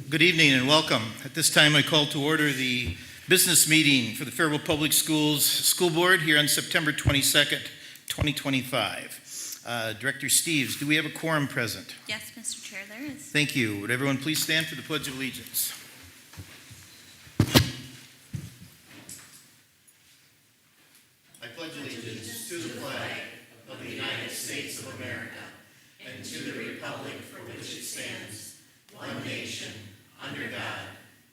Good evening and welcome. At this time, I call to order the business meeting for the Faribault Public Schools School Board here on September 22nd, 2025. Director Steves, do we have a quorum present? Yes, Mr. Chair, there is. Thank you. Would everyone please stand for the Pledge of Allegiance? I pledge allegiance to the flag of the United States of America and to the republic for which it stands, one nation, under God,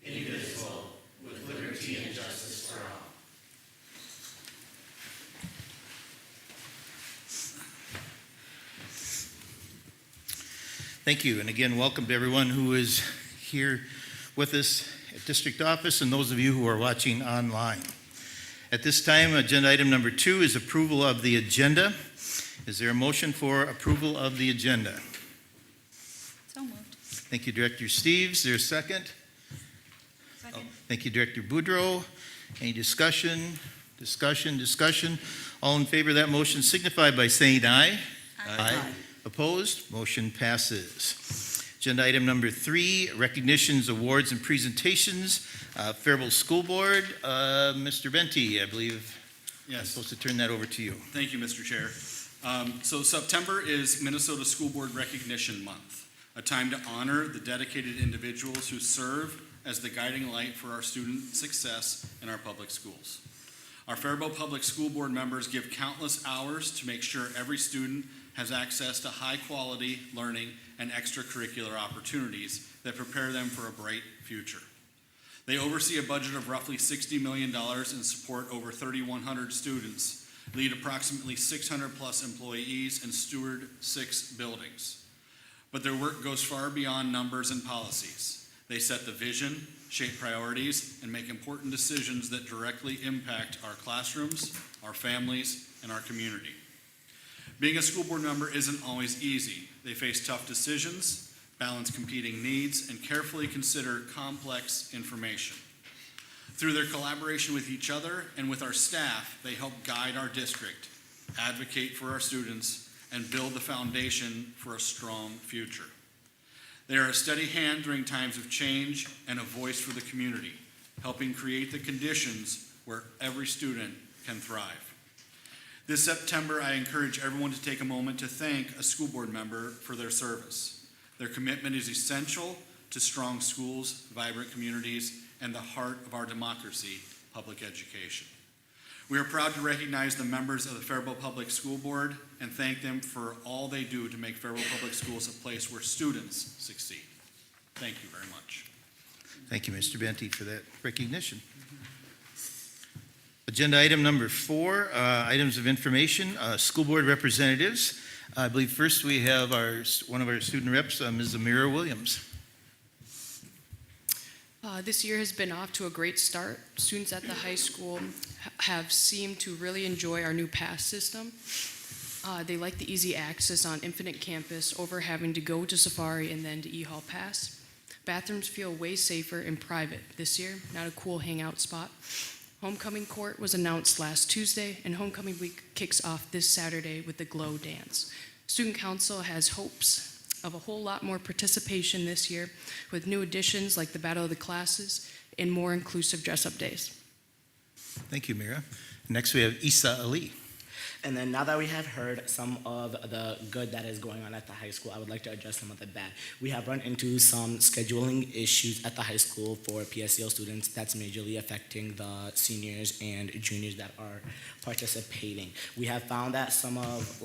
indivisible, with liberty and justice for all. Thank you, and again, welcome to everyone who is here with us at District Office and those of you who are watching online. At this time, agenda item number 2 is approval of the agenda. Is there a motion for approval of the agenda? So moved. Thank you, Director Steves. Is there a second? Second. Thank you, Director Boudreau. Any discussion? All in favor of that motion signify by saying aye. Aye. Opposed? Motion passes. Agenda item number 3, recognitions, awards, and presentations. Faribault School Board. Mr. Benti, I believe I'm supposed to turn that over to you. Thank you, Mr. Chair. So September is Minnesota School Board Recognition Month, a time to honor the dedicated individuals who serve as the guiding light for our student success in our public schools. Our Faribault Public School Board members give countless hours to make sure every student has access to high-quality learning and extracurricular opportunities that prepare them for a bright future. They oversee a budget of roughly $60 million and support over 3,100 students, lead approximately 600 plus employees, and steward 6 buildings. But their work goes far beyond numbers and policies. They set the vision, shape priorities, and make important decisions that directly impact our classrooms, our families, and our community. Being a school board member isn't always easy. They face tough decisions, balance competing needs, and carefully consider complex information. Through their collaboration with each other and with our staff, they help guide our district, advocate for our students, and build the foundation for a strong future. They are a steady hand during times of change and a voice for the community, helping create the conditions where every student can thrive. This September, I encourage everyone to take a moment to thank a school board member for their service. Their commitment is essential to strong schools, vibrant communities, and the heart of our democracy, public education. We are proud to recognize the members of the Faribault Public School Board and thank them for all they do to make Faribault Public Schools a place where students succeed. Thank you very much. Thank you, Mr. Benti, for that recognition. Agenda item number 4, items of information, school board representatives. I believe first we have one of our student reps, Ms. Amira Williams. This year has been off to a great start. Students at the high school have seemed to really enjoy our new pass system. They like the easy access on Infinite Campus over having to go to Safari and then to E-Hall Pass. Bathrooms feel way safer and private this year, not a cool hangout spot. Homecoming court was announced last Tuesday, and homecoming week kicks off this Saturday with the Glow Dance. Student Council has hopes of a whole lot more participation this year with new additions like the Battle of the Classes and more inclusive dress-up days. Thank you, Mira. Next we have Isa Ali. And then now that we have heard some of the good that is going on at the high school, I would like to address some of the bad. We have run into some scheduling issues at the high school for PSEO students that's majorly affecting the seniors and juniors that are participating. We have found that some of,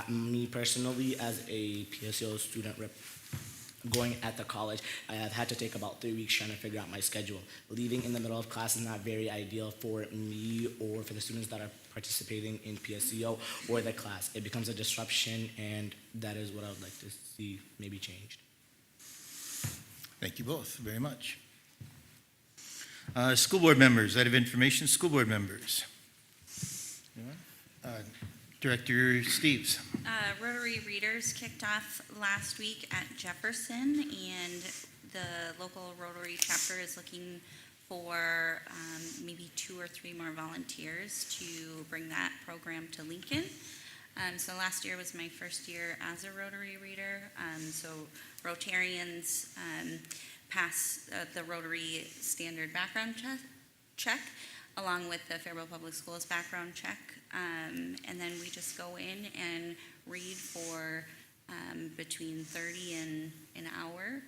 me personally as a PSEO student rep, going at the college, I have had to take about 3 weeks trying to figure out my schedule. Leaving in the middle of class is not very ideal for me or for the students that are participating in PSEO or the class. It becomes a disruption, and that is what I would like to see maybe changed. Thank you both very much. School board members, out of information, school board members. Director Steves. Rotary Readers kicked off last week at Jefferson, and the local Rotary chapter is looking for maybe 2 or 3 more volunteers to bring that program to Lincoln. So last year was my first year as a Rotary Reader. So Rotarians pass the Rotary standard background check, along with the Faribault Public Schools background check. And then we just go in and read for between 30 and an hour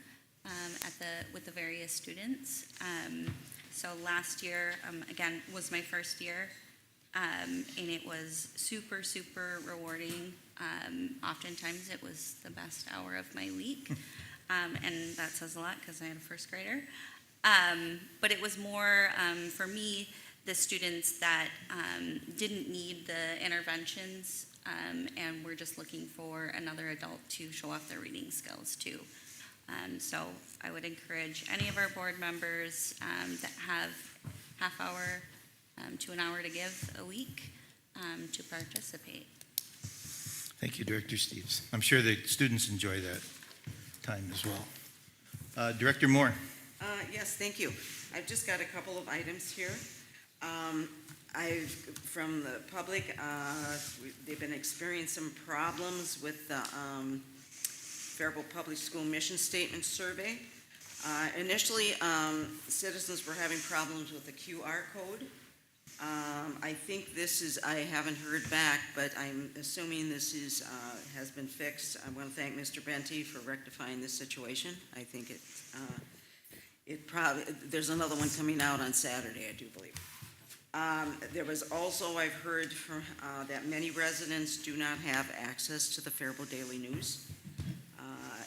with the various students. So last year, again, was my first year, and it was super, super rewarding. Oftentimes it was the best hour of my week, and that says a lot because I had a first grader. But it was more, for me, the students that didn't need the interventions and were just looking for another adult to show off their reading skills too. So I would encourage any of our board members that have half hour to an hour to give a week to participate. Thank you, Director Steves. I'm sure the students enjoy that time as well. Director Moore. Yes, thank you. I've just got a couple of items here. From the public, they've been experiencing some problems with the Faribault Public School Mission Statement Survey. Initially, citizens were having problems with the QR code. I think I haven't heard back, but I'm assuming this has been fixed. I want to thank Mr. Benty for rectifying this situation. I think there's another one coming out on Saturday, I do believe. There was also, I've heard that many residents do not have access to the Faribault Daily News.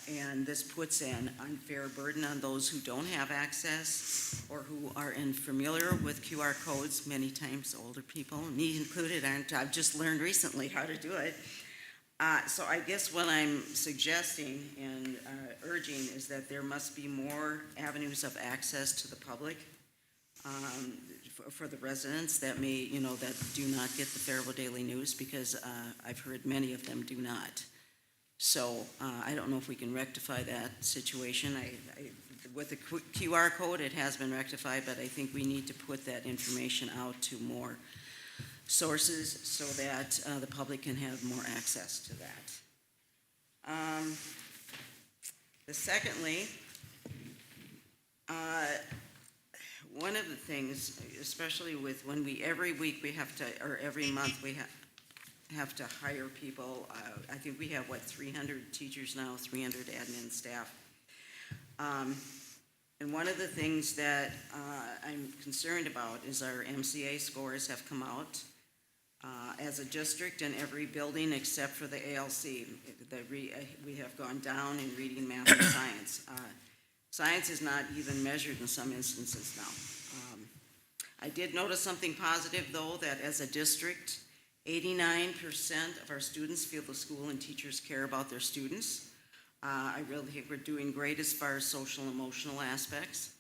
And this puts an unfair burden on those who don't have access or who are unfamiliar with QR codes, many times older people, me included. I've just learned recently how to do it. So I guess what I'm suggesting and urging is that there must be more avenues of access to the public for the residents that that do not get the Faribault Daily News, because I've heard many of them do not. So I don't know if we can rectify that situation. With the QR code, it has been rectified, but I think we need to put that information out to more sources so that the public can have more access to that. Secondly, one of the things, especially with when every week we have to, or every month we have to hire people. I think we have, 300 teachers now, 300 admin staff. And one of the things that I'm concerned about is our MCA scores have come out. As a district, in every building except for the ALC, we have gone down in reading, math, and science. Science is not even measured in some instances now. I did notice something positive, though, that as a district, 89% of our students feel the school and teachers care about their students. I really think we're doing great as far as social and emotional aspects.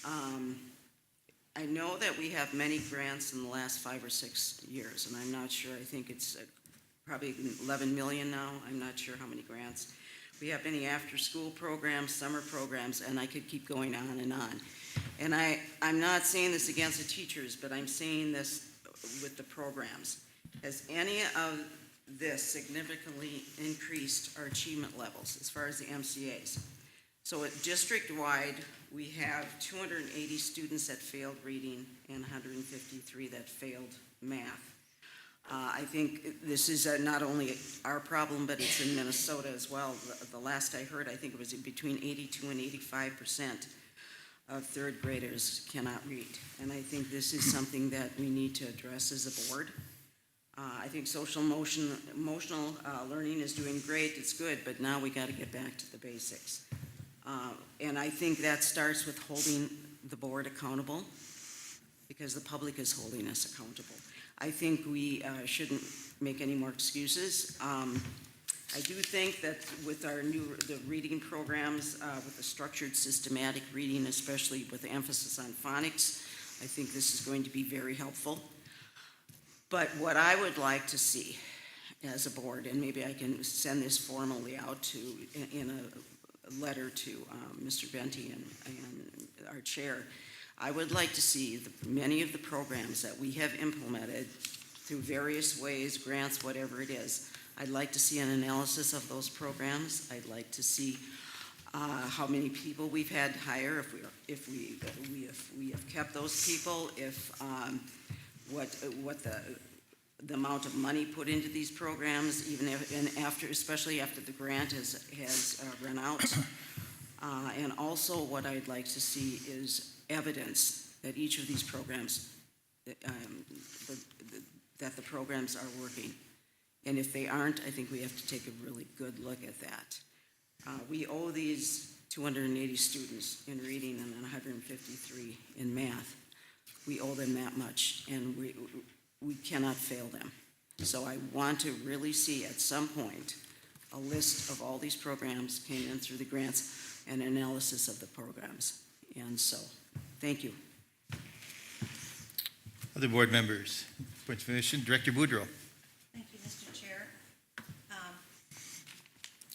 I know that we have many grants in the last 5 or 6 years, and I'm not sure. I think it's probably 11 million now. I'm not sure how many grants. We have many after-school programs, summer programs, and I could keep going on and on. And I'm not saying this against the teachers, but I'm saying this with the programs. Has any of this significantly increased our achievement levels as far as the MCAs? So district-wide, we have 280 students that failed reading and 153 that failed math. I think this is not only our problem, but it's in Minnesota as well. The last I heard, I think it was between 82 and 85% of third graders cannot read. And I think this is something that we need to address as a board. I think social emotional learning is doing great, it's good, but now we got to get back to the basics. And I think that starts with holding the board accountable, because the public is holding us accountable. I think we shouldn't make any more excuses. I do think that with the reading programs, with the structured systematic reading, especially with the emphasis on phonics, I think this is going to be very helpful. But what I would like to see as a board, and maybe I can send this formally out in a letter to Mr. Benty and our chair, I would like to see many of the programs that we have implemented through various ways, grants, whatever it is. I'd like to see an analysis of those programs. I'd like to see how many people we've had hire, if we have kept those people, what the amount of money put into these programs, even if, and after, especially after the grant has run out. And also what I'd like to see is evidence that each of these programs, that the programs are working. And if they aren't, I think we have to take a really good look at that. We owe these 280 students in reading and 153 in math. We owe them that much, and we cannot fail them. So I want to really see at some point a list of all these programs came in through the grants and analysis of the programs. And so, thank you. Other board members, points of information, Director Boudreau. Thank you, Mr. Chair.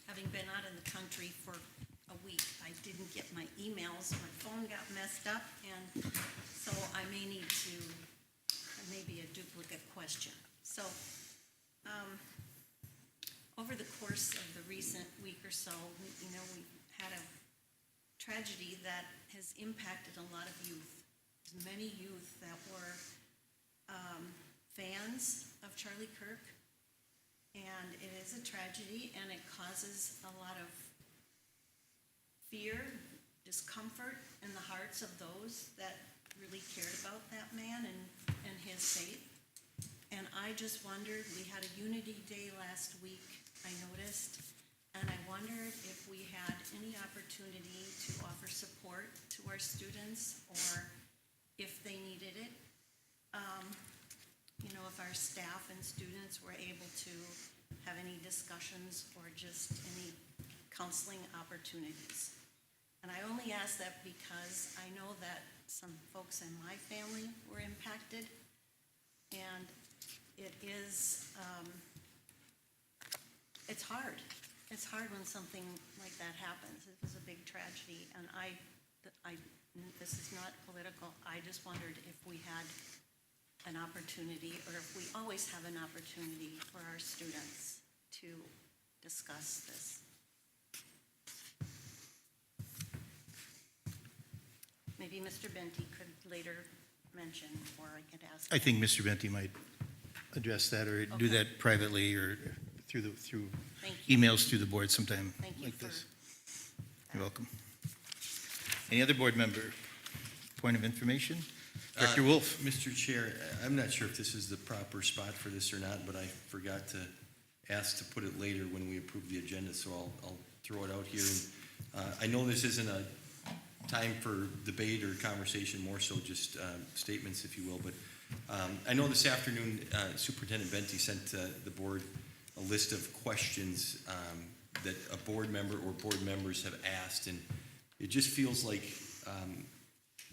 Having been out in the country for a week, I didn't get my emails. My phone got messed up, and so I may need to, maybe a duplicate question. So, over the course of the recent week or so, we've had a tragedy that has impacted a lot of youth. There's many youth that were fans of Charlie Kirk, and it is a tragedy, and it causes a lot of fear, discomfort in the hearts of those that really cared about that man and his faith. And I just wondered, we had a Unity Day last week, I noticed, and I wondered if we had any opportunity to offer support to our students, or if they needed it. If our staff and students were able to have any discussions or just any counseling opportunities. And I only ask that because I know that some folks in my family were impacted, and it is, it's hard. It's hard when something like that happens. It was a big tragedy, and this is not political. I just wondered if we had an opportunity, or if we always have an opportunity for our students to discuss this. Maybe Mr. Benty could later mention, or I could ask. I think Mr. Benty might address that or do Okay. that privately or through Thank you. emails through the board sometime Thank you like for this. You're welcome. Any other board member? Point of information? Director Wolf. Mr. Chair, I'm not sure if this is the proper spot for this or not, but I forgot to ask to put it later when we approve the agenda, so I'll throw it out here. And, I know this isn't a time for debate or conversation, more so just statements, if you will, but I know this afternoon Superintendent Benty sent the board a list of questions that a board member or board members have asked, and it just feels like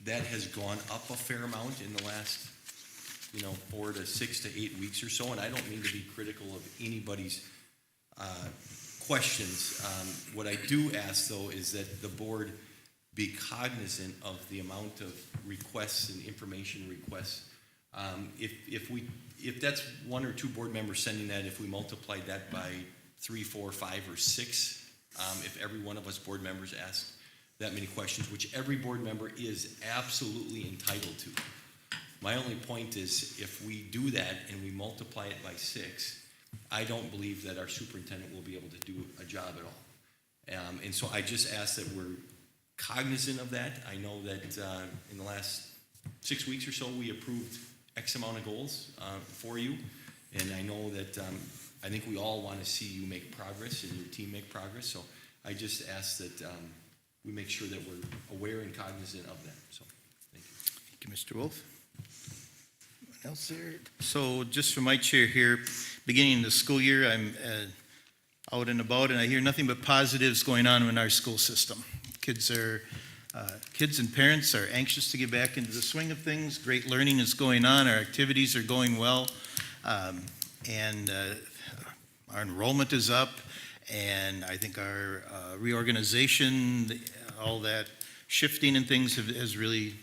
that has gone up a fair amount in the last 4 to 6 to 8 weeks or so, and I don't mean to be critical of anybody's questions. What I do ask, though, is that the board be cognizant of the amount of requests and information requests. If that's 1 or 2 board members sending that, if we multiply that by 3, 4, 5, or 6, if every one of us board members asked that many questions, which every board member is absolutely entitled to. My only point is, if we do that and we multiply it by 6, I don't believe that our superintendent will be able to do a job at all. And so I just ask that we're cognizant of that. I know that in the last 6 weeks or so, we approved X amount of goals for you. And I know that I think we all want to see you make progress and your team make progress. So I just ask that we make sure that we're aware and cognizant of that. So thank you. Thank you, Mr. Wolf. Anyone else there? So just from my chair here, beginning of the school year, I'm out and about, and I hear nothing but positives going on in our school system. Kids and parents are anxious to get back into the swing of things. Great learning is going on. Our activities are going well, and our enrollment is up. And I think our reorganization, all that shifting and things has really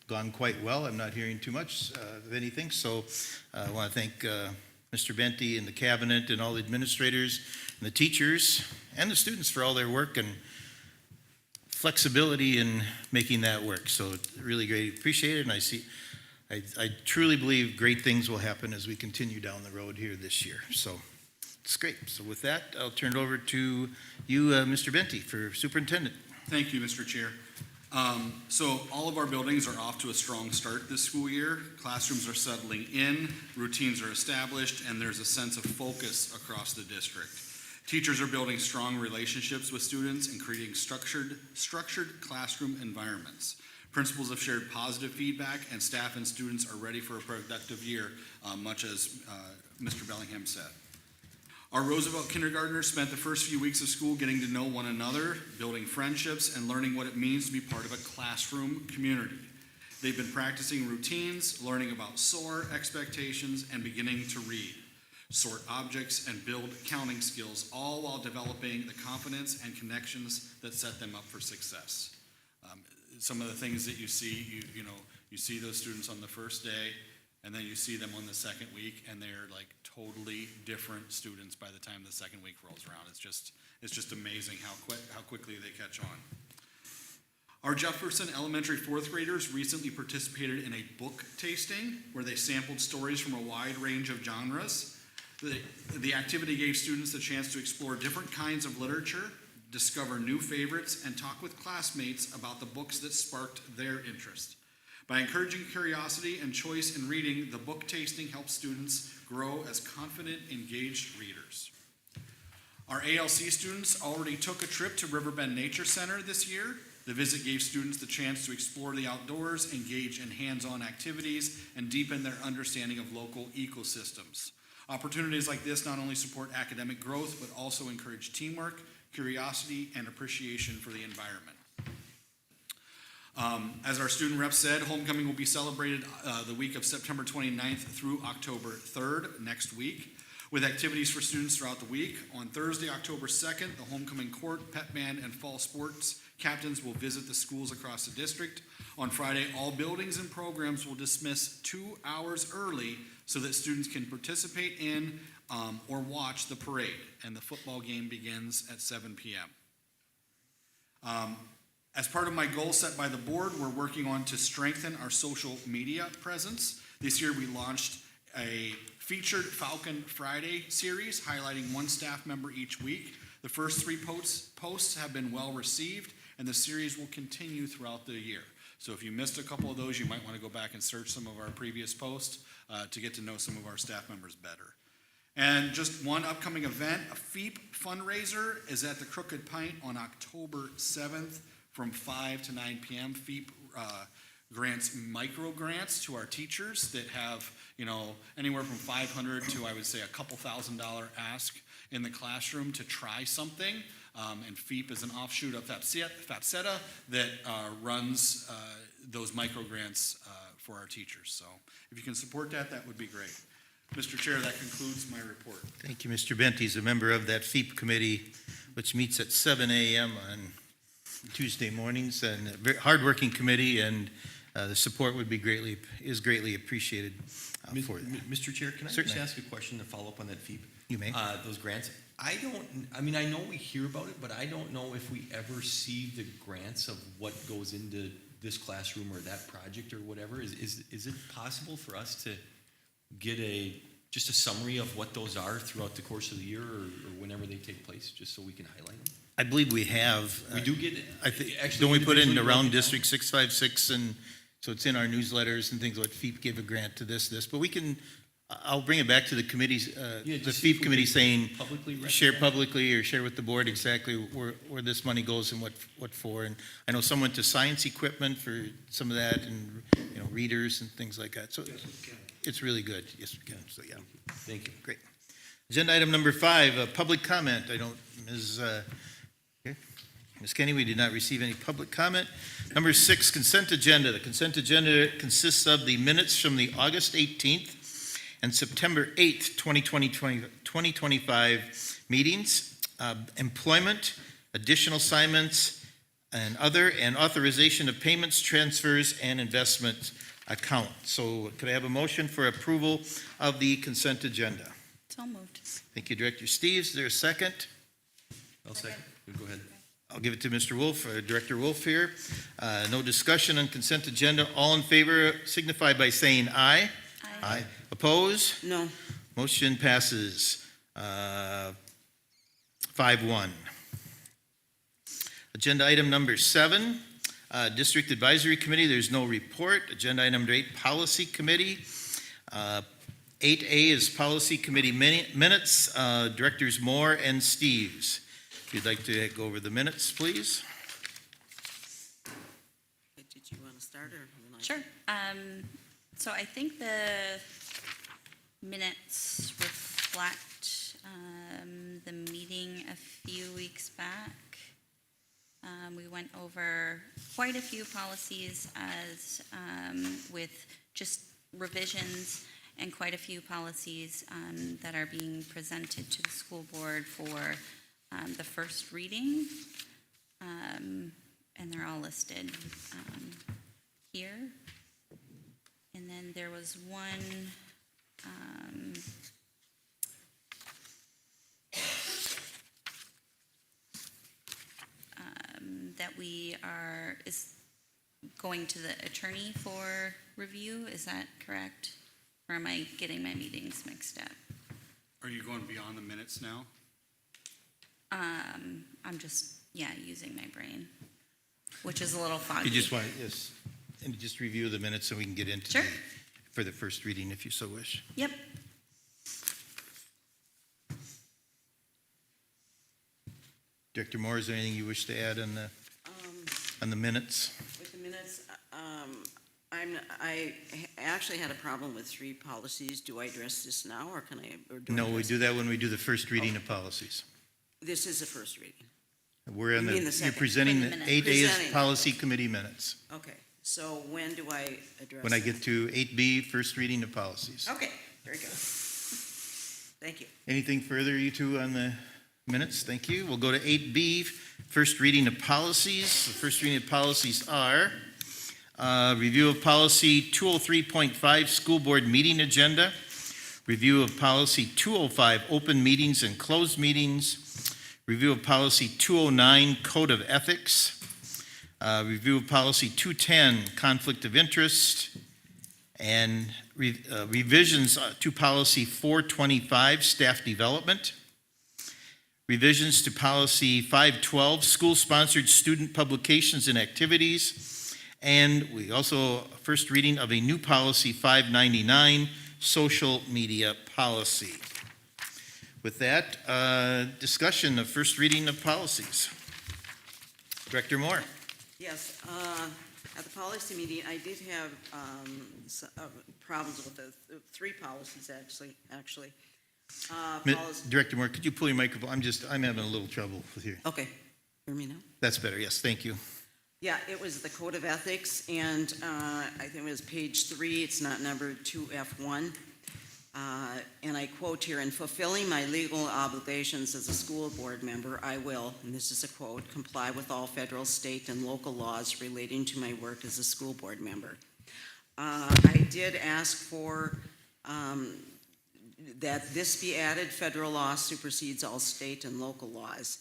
gone quite well. I'm not hearing too much of anything. So I want to thank Mr. Benty and the cabinet and all the administrators and the teachers and the students for all their work. And flexibility in making that work. So really great, appreciate it, and I truly believe great things will happen as we continue down the road here this year. So it's great. So with that, I'll turn it over to you, Mr. Benty, for superintendent. Thank you, Mr. Chair. So all of our buildings are off to a strong start this school year. Classrooms are settling in, routines are established, and there's a sense of focus across the district. Teachers are building strong relationships with students and creating structured classroom environments. Principals have shared positive feedback, and staff and students are ready for a productive year, much as Mr. Bellingham said. Our Roosevelt kindergartners spent the first few weeks of school getting to know one another, building friendships, and learning what it means to be part of a classroom community. They've been practicing routines, learning about SOAR expectations, and beginning to read, sort objects, and build counting skills, all while developing the confidence and connections that set them up for success. Some of the things that you see, you see those students on the first day, and then you see them on the second week, and they're like totally different students by the time the second week rolls around. It's just amazing how quickly they catch on. Our Jefferson Elementary fourth graders recently participated in a book tasting where they sampled stories from a wide range of genres. The activity gave students the chance to explore different kinds of literature, discover new favorites, and talk with classmates about the books that sparked their interest. By encouraging curiosity and choice in reading, the book tasting helps students grow as confident, engaged readers. Our ALC students already took a trip to Riverbend Nature Center this year. The visit gave students the chance to explore the outdoors, engage in hands-on activities, and deepen their understanding of local ecosystems. Opportunities like this not only support academic growth, but also encourage teamwork, curiosity, and appreciation for the environment. As our student rep said, homecoming will be celebrated the week of September 29th through October 3rd, next week, with activities for students throughout the week. On Thursday, October 2nd, the homecoming court, pep band, and fall sports captains will visit the schools across the district. On Friday, all buildings and programs will dismiss 2 hours early so that students can participate in or watch the parade, and the football game begins at 7 p.m. As part of my goal set by the board, we're working on to strengthen our social media presence. This year we launched a featured Falcon Friday series highlighting one staff member each week. The first 3 posts have been well received, and the series will continue throughout the year. So if you missed a couple of those, you might want to go back and search some of our previous posts to get to know some of our staff members better. And just one upcoming event, a FEEP fundraiser is at the Crooked Pint on October 7th from 5 to 9 p.m. FEEP grants micro grants to our teachers that have, anywhere from $500 to, I would say, a couple $1,000 ask in the classroom to try something. And FEEP is an offshoot of FAPSETA that runs those micro grants for our teachers. So if you can support that, that would be great. Mr. Chair, that concludes my report. Thank you, Mr. Benty. He's a member of that FEEP committee, which meets at 7 a.m. on Tuesday mornings, and a very hardworking committee, and the support is greatly appreciated for that. Mr. Chair, can I Certainly. just ask a question to follow up on that FEEP? You may. Those grants. I know we hear about it, but I don't know if we ever see the grants of what goes into this classroom or that project or whatever. Is it possible for us to get just a summary of what those are throughout the course of the year or whenever they take place, just so we can highlight them? I believe we have. We do get it. I think, Actually, don't we put it in individually around broken down? District 656, and so it's in our newsletters and things like FEEP gave a grant to this, but we can, I'll bring it back to the committees, the just see if FEEP we committee can saying, publicly share recommend. publicly or share with the board exactly where this money goes and what for. And I know some went to science equipment for some of that, and, readers and things like that. So it's really good. Yes, we can. So, yeah. Thank you. Great. Agenda item number 5, public comment. Ms. Kenny, we did not receive any public comment. Number 6, consent agenda. The consent agenda consists of the minutes from the August 18th and September 8th, 2025 meetings, employment, additional assignments, and authorization of payments, transfers, and investment account. So could I have a motion for approval of the consent agenda? So moved. Thank you, Director Steves. Is there a second? I'll second. Go ahead. I'll give it to Mr. Wolf, Director Wolf here. No discussion on consent agenda. All in favor signify by saying aye. Aye. Oppose? No. Motion passes 5-1. Agenda item number 7, District Advisory Committee, there's no report. Agenda item number 8, Policy Committee. 8A is Policy Committee minutes, Directors Moore and Steves. If you'd like to go over the minutes, please. Did you want to start or? you want- Sure. So I think the minutes reflect the meeting a few weeks back. We went over quite a few policies as with just revisions and quite a few policies that are being presented to the school board for the first reading. And they're all listed here. And then there was one that is going to the attorney for review, is that correct? Or am I getting my meetings mixed up? Are you going beyond the minutes now? I'm just, using my brain, which is a little foggy. You just want, yes, and just review the minutes so we can get into Sure. for the first reading if you so wish. Yep. Director Moore, is there anything you wish to add on the minutes? With the minutes, I actually had a problem with 3 policies. Do I address this now, or can I? Or do I No, we address- do that when we do the first reading of policies. This is the first reading. We're on You mean the you're second? presenting For the the minutes. 8A is Presenting. Policy Committee minutes. Okay, so when do I address? When I that? get to 8B, first reading of policies. Okay, very good. Thank you. Anything further, you two, on the minutes? Thank you. We'll go to 8B, first reading of policies. The first reading of policies are review of policy 203.5, school board meeting agenda, review of policy 205, open meetings and closed meetings, review of policy 209, code of ethics, review of policy 210, conflict of interest, and revisions to policy 425, staff development, revisions to policy 512, school-sponsored student publications and activities, and we also, first reading of a new policy 599, social media policy. With that, discussion of first reading of policies. Director Moore. Yes, at the policy meeting, I did have problems with the 3 policies, actually. Director Moore, could you pull your microphone? I'm having a little trouble with you. Okay, hear me now? That's better, yes, thank you. Yeah, it was the Code of Ethics, and I think it was page 3, it's not numbered 2F1. And I quote here, "In fulfilling my legal obligations as a school board member, I will," and this is a quote, "comply with all federal, state, and local laws relating to my work as a school board member." I did ask for that this be added, federal law supersedes all state and local laws.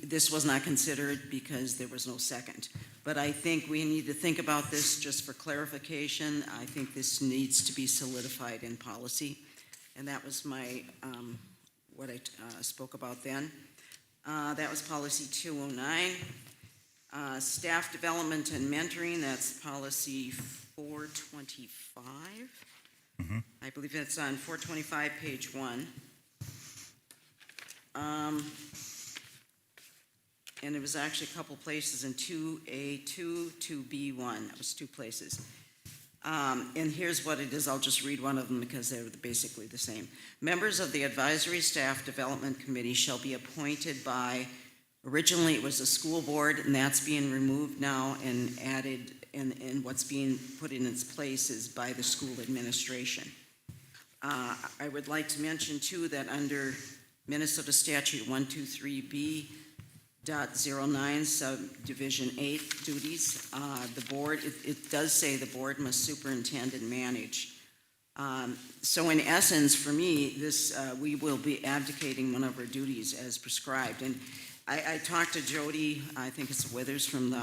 This was not considered because there was no second. But I think we need to think about this just for clarification. I think this needs to be solidified in policy. And that was my, what I spoke about then. That was policy 209. Staff development and mentoring, that's policy 425. I believe that's on 425, page 1. And it was actually a couple places in 2A2, 2B1. That was 2 places. And here's what it is. I'll just read one of them because they're basically the same. Members of the Advisory Staff Development Committee shall be appointed by, originally it was a school board, and that's being removed now and added, and what's being put in its place is by the school administration. I would like to mention, too, that under Minnesota Statute 123B.09, subdivision 8, duties, the board, it does say the board must superintend and manage. So in essence, for me, this, we will be abdicating one of our duties as prescribed. And I talked to Jody, I think it's Withers from the,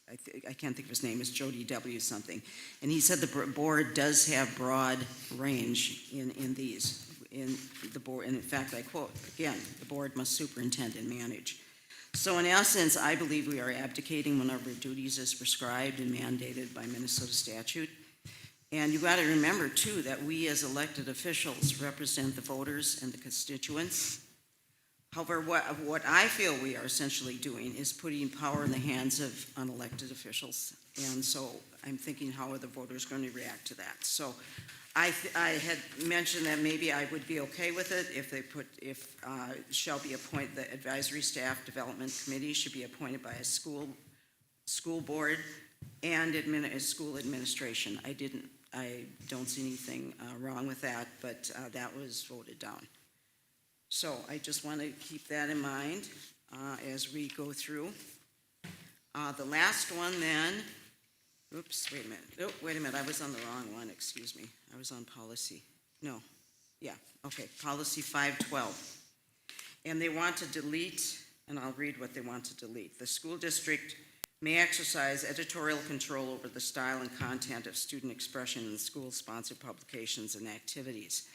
I can't think of his name, it's Jody W. something. And he said the board does have broad range in these, in the board, and in fact, I quote, again, the board must superintend and manage. So in essence, I believe we are abdicating one of our duties as prescribed and mandated by Minnesota statute. And you got to remember too, that we as elected officials represent the voters and the constituents. However, what I feel we are essentially doing is putting power in the hands of unelected officials. And so I'm thinking, how are the voters going to react to that? So I had mentioned that maybe I would be okay with it if shall be appointed, the advisory staff development committee should be appointed by a school board and school administration. I don't see anything wrong with that, but that was voted down. So I just want to keep that in mind as we go through. The last one then, oops, wait a minute. Oh, wait a minute, I was on the wrong one, excuse me. I was on policy. No, yeah, okay, policy 512. And they want to delete, and I'll read what they want to delete. The school district may exercise editorial control over the style and content of student expression in school-sponsored publications and activities.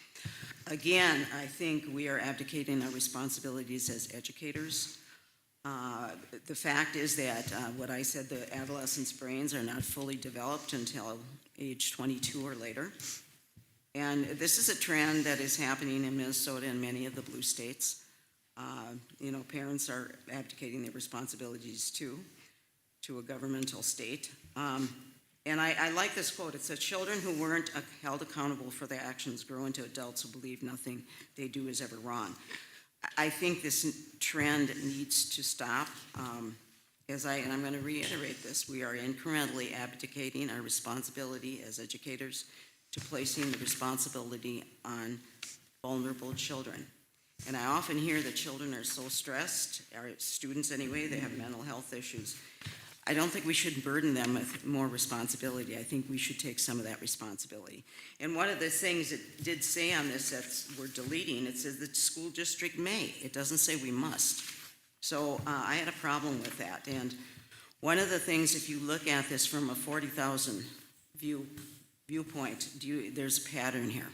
Again, I think we are abdicating our responsibilities as educators. The fact is that what I said, the adolescents' brains are not fully developed until age 22 or later. And this is a trend that is happening in Minnesota and many of the blue states. Parents are abdicating their responsibilities too, to a governmental state. And I like this quote. It says, children who weren't held accountable for their actions grow into adults who believe nothing they do is ever wrong. I think this trend needs to stop. And I'm going to reiterate this, we are incrementally abdicating our responsibility as educators to placing the responsibility on vulnerable children. And I often hear that children are so stressed, our students anyway, they have mental health issues. I don't think we should burden them with more responsibility. I think we should take some of that responsibility. And one of the things it did say on this that we're deleting, it says the school district may. It doesn't say we must. So I had a problem with that. And one of the things, if you look at this from a 40,000 viewpoint, there's a pattern here.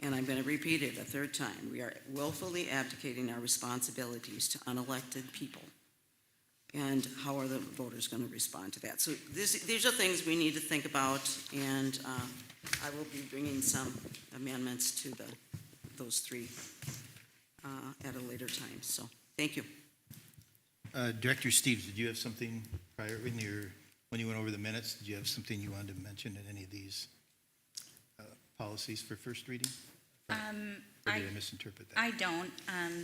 And I'm going to repeat it a third time. We are willfully abdicating our responsibilities to unelected people. And how are the voters going to respond to that? So these are things we need to think about, and I will be bringing some amendments to those three at a later time. So thank you. Director Steves, did you have something prior when you went over the minutes? Did you have something you wanted to mention in any of these policies for first reading? Or did I misinterpret that? I don't.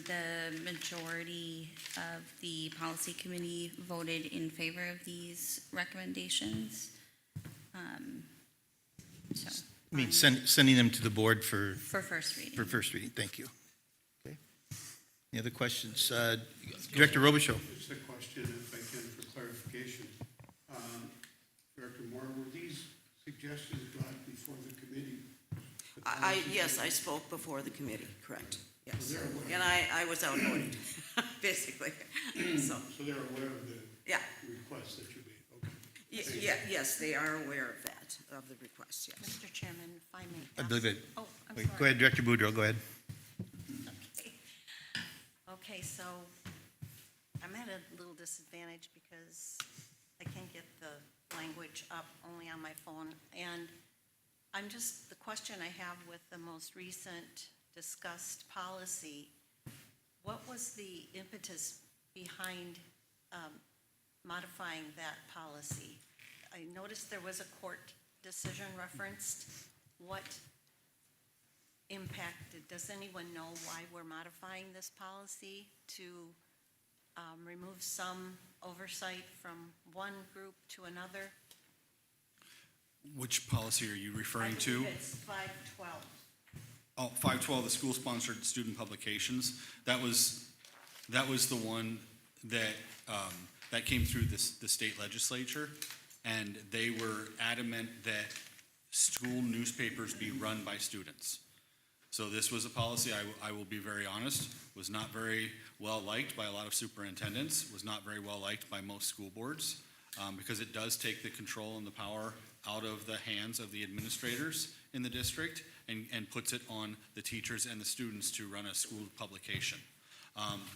The majority of the policy committee voted in favor of these recommendations. I mean, sending them to the board for first reading. For first reading, thank you. Okay. Any other questions? Director Robichaud. Just a question, if I can, for clarification. Director Moore, were these suggestions brought before the committee? Yes, I spoke before the committee, correct, yes. So they're aware. And I was outvoted, basically, so. So they're aware of the Yeah. requests that you made, okay. Yes, they are aware of that, of the request, yes. Mr. Chairman, if I may. I believe it. Oh, I'm Wait, sorry. go ahead, Director Boudreaux, go ahead. Okay, so I'm at a little disadvantage because I can't get the language up only on my phone. And the question I have with the most recent discussed policy, what was the impetus behind modifying that policy? I noticed there was a court decision referenced. What impacted, does anyone know why we're modifying this policy to remove some oversight from one group to another? Which policy are you referring to? I believe it's 512. Oh, 512, the school-sponsored student publications. That was the one that came through the state legislature, and they were adamant that school newspapers be run by students. So this was a policy, I will be very honest, was not very well liked by a lot of superintendents, was not very well liked by most school boards, because it does take the control and the power out of the hands of the administrators in the district and puts it on the teachers and the students to run a school publication.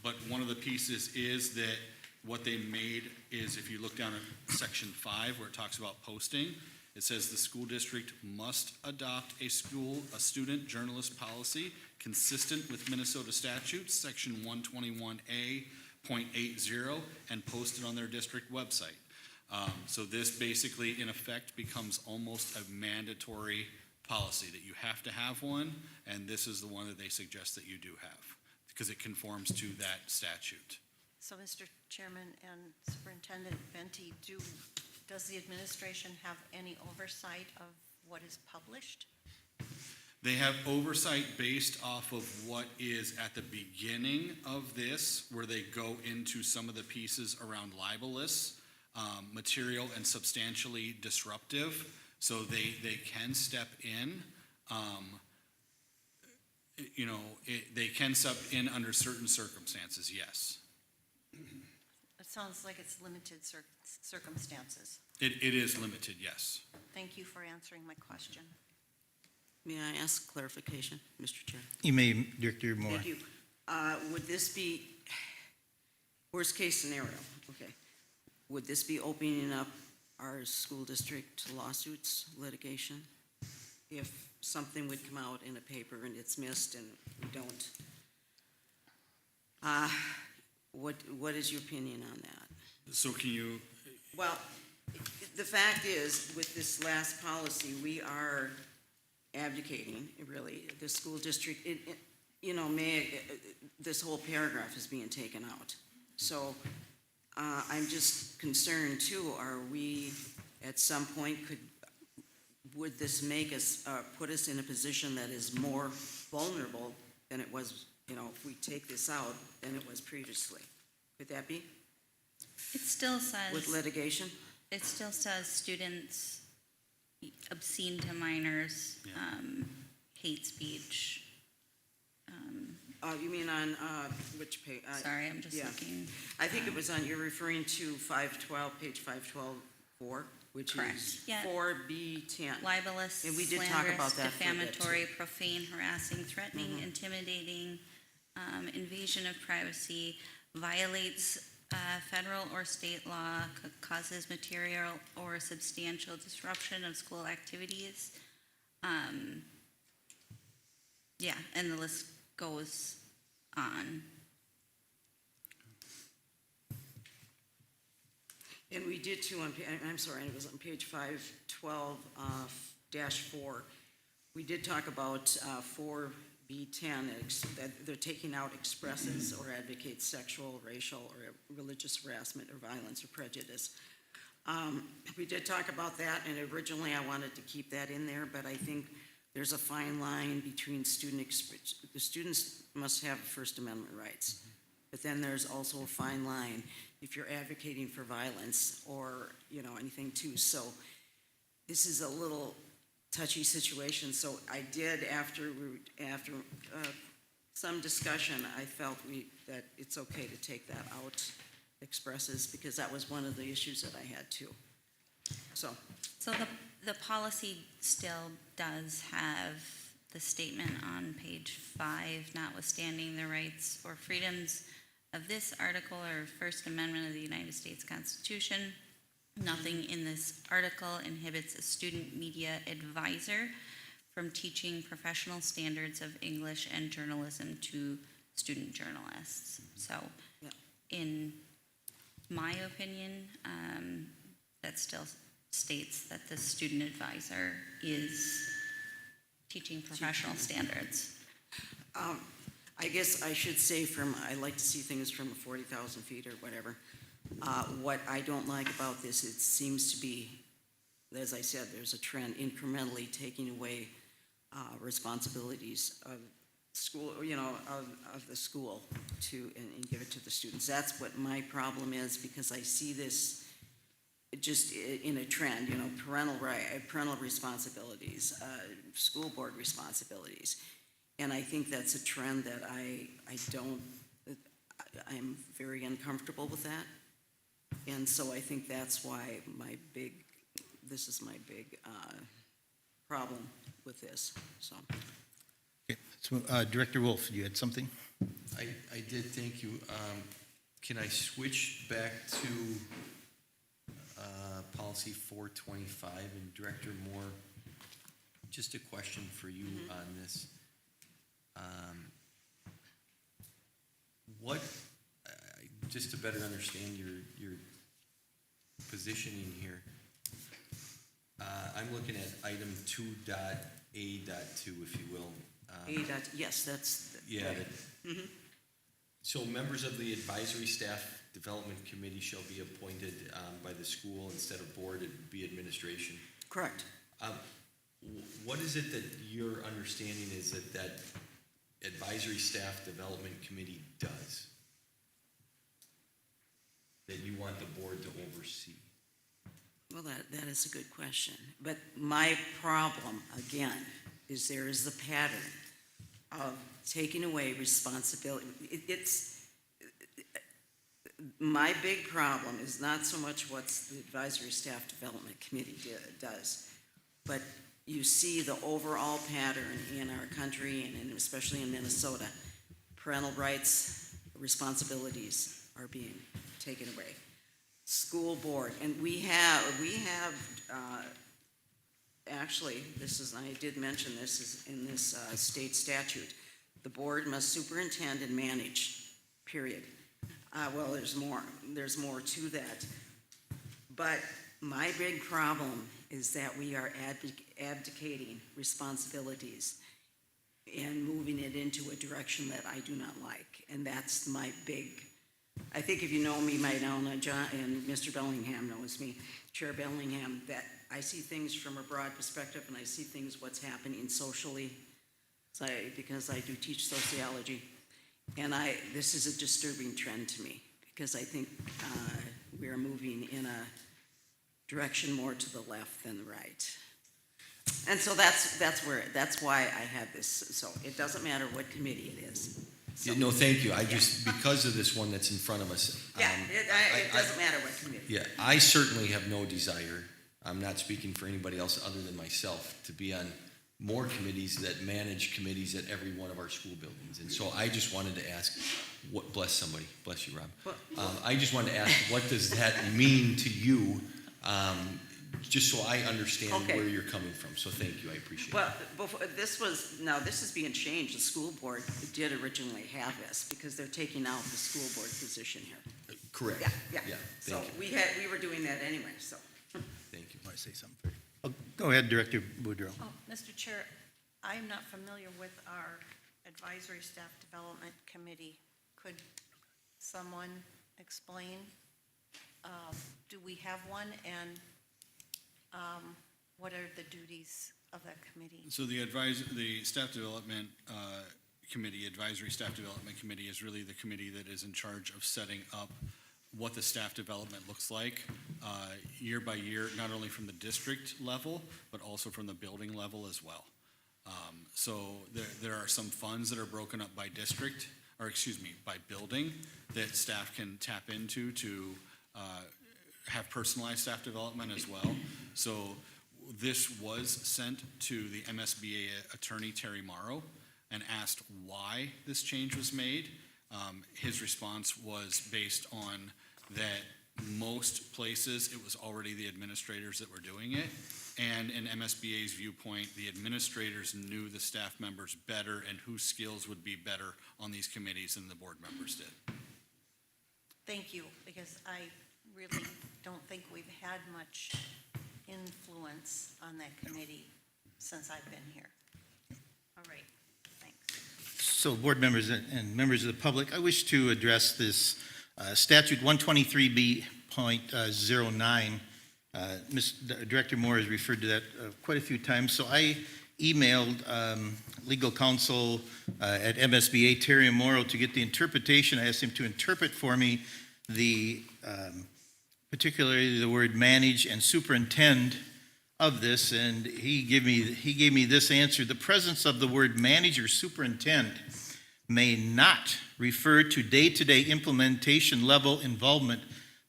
But one of the pieces is that what they made is, if you look down at section 5 where it talks about posting, it says the school district must adopt a student journalist policy consistent with Minnesota statutes, section 121A.80, and post it on their district website. So this basically, in effect, becomes almost a mandatory policy that you have to have one, and this is the one that they suggest that you do have, because it conforms to that statute. So, Mr. Chairman and Superintendent Venti, does the administration have any oversight of what is published? They have oversight based off of what is at the beginning of this, where they go into some of the pieces around libelous material and substantially disruptive. So they can step in. They can step in under certain circumstances, yes. It sounds like it's limited circumstances. It is limited, yes. Thank you for answering my question. May I ask clarification, Mr. Chair? You may, Director Moore. Thank you. Would this be, worst case scenario, okay, would this be opening up our school district to lawsuits, litigation? If something would come out in a paper and it's missed and we don't? What is your opinion on that? So can you, Well, the fact is, with this last policy, we are advocating, really, the school district, this whole paragraph is being taken out. So I'm just concerned too, are we, at some point, would this make us, put us in a position that is more vulnerable than it was, if we take this out than it was previously? Could that be? It still says. With litigation? It still says students obscene to minors, hate speech. You mean on, which page? Sorry, I'm just yeah. looking. I think it was on, you're referring to 512, page 512-4, which Correct, is yeah. 4B10. Libelous, And we did talk about slanderous, that for a bit, defamatory, profane, harassing, threatening, intimidating, invasion of privacy, violates federal or state law, causes material or substantial disruption of school activities. Yeah, and the list goes on. And we did too on, I'm sorry, it was on page 512-4. We did talk about 4B10, that they're taking out expresses or advocates sexual, racial, or religious harassment or violence or prejudice. We did talk about that, and originally I wanted to keep that in there, but I think there's a fine line between the students must have First Amendment rights, but then there's also a fine line if you're advocating for violence or, anything too. So this is a little touchy situation. So I did, after some discussion, I felt that it's okay to take that out, expresses, because that was one of the issues that I had too. So the policy still does have the statement on page 5, notwithstanding the rights or freedoms of this article or First Amendment of the United States Constitution. Nothing in this article inhibits a student media advisor from teaching professional standards of English and journalism to student journalists. So, yeah. in my opinion, that still states that the student advisor is teaching professional standards. I guess I should say I like to see things from 40,000 feet or whatever. What I don't like about this, it seems to be, as I said, there's a trend incrementally taking away responsibilities of school, of the school and give it to the students. That's what my problem is, because I see this just in a trend, parental responsibilities, school board responsibilities. And I think that's a trend that I'm very uncomfortable with that. And so I think that's why this is my big problem with this, so. Okay, so, Director Wolf, you had something? I did, thank you. Can I switch back to policy 425? And Director Moore, just a question for you on this. Just to better understand your positioning here, I'm looking at item 2.A.2, if you will. Yes, that's. Yeah. Right. So members of the advisory staff development committee shall be appointed by the school instead of board, it would be administration. Correct. What is it that your understanding is that advisory staff development committee does? That you want the board to oversee? Well, that is a good question. But my problem, again, is there is the pattern of taking away responsibility. My big problem is not so much what the advisory staff development committee does, but you see the overall pattern in our country and especially in Minnesota. Parental rights, responsibilities are being taken away. School board, and we have actually, I did mention this is in this state statute. The board must superintend and manage, period. Well, there's more to that. But my big problem is that we are abdicating responsibilities and moving it into a direction that I do not like. And that's my big, I think if you know me by now, John and Mr. Bellingham knows me, Chair Bellingham, that I see things from a broad perspective and I see things what's happening socially, because I do teach sociology. And this is a disturbing trend to me because I think we are moving in a direction more to the left than the right. And so that's why I had this. So it doesn't matter what committee it is. So, Yeah, no, thank you. Because of this one that's in front of us. Yeah, it doesn't matter what committee. Yeah, I certainly have no desire, I'm not speaking for anybody else other than myself, to be on more committees that manage committees at every one of our school buildings. And so I just wanted to ask, bless somebody, bless you, Rob. I just wanted to ask, what does that mean to you? Just so I understand where you're coming from. So thank you, I appreciate it. Well, this is being changed. The school board did originally have this because they're taking out the school board position here. Correct. Yeah. So Thank you. we were doing that anyway, so. Thank you. Want to say something? Go ahead, Director Boudreau. Oh, Mr. Chair, I am not familiar with our advisory staff development committee. Could someone explain? Do we have one, and what are the duties of that committee? So the staff development committee, advisory staff development committee, is really the committee that is in charge of setting up what the staff development looks like year by year, not only from the district level, but also from the building level as well. So there are some funds that are broken up by district, by building, that staff can tap into to have personalized staff development as well. So this was sent to the MSBA attorney, Terry Morrow, and asked why this change was made. His response was based on that most places it was already the administrators that were doing it, and in MSBA's viewpoint, the administrators knew the staff members better and whose skills would be better on these committees than the board members did. Thank you, because I really don't think we've had much influence on that committee since I've been here. All right, thanks. So, board members and members of the public, I wish to address this statute 123B.09. Director Moore has referred to that quite a few times. So I emailed legal counsel at MSBA, Terry Morrow, to get the interpretation. I asked him to interpret for me particularly the word manage and superintend of this, and he gave me this answer. The presence of the word manage or superintend may not refer to day-to-day implementation level involvement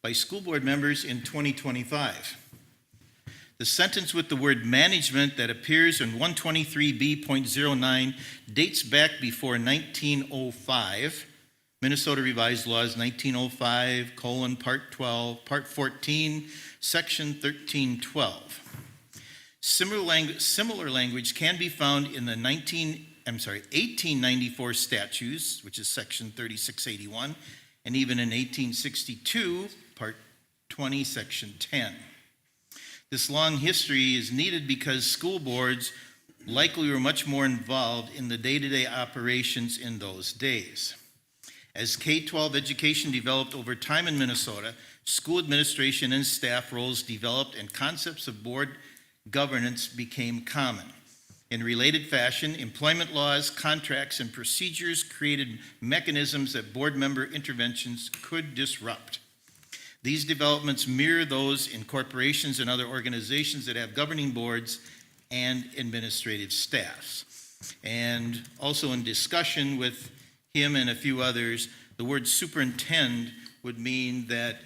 by school board members in 2025. The sentence with the word management that appears in 123B.09 dates back before 1905, Minnesota Revised Laws 1905, Part 12, Part 14, Section 1312. Similar language can be found in the 1894 statutes, which is Section 3681, and even in 1862, Part 20, Section 10. This long history is needed because school boards likely were much more involved in the day-to-day operations in those days. As K-12 education developed over time in Minnesota, school administration and staff roles developed and concepts of board governance became common. In related fashion, employment laws, contracts, and procedures created mechanisms that board member interventions could disrupt. These developments mirror those in corporations and other organizations that have governing boards and administrative staffs. And also in discussion with him and a few others, the word superintend would mean that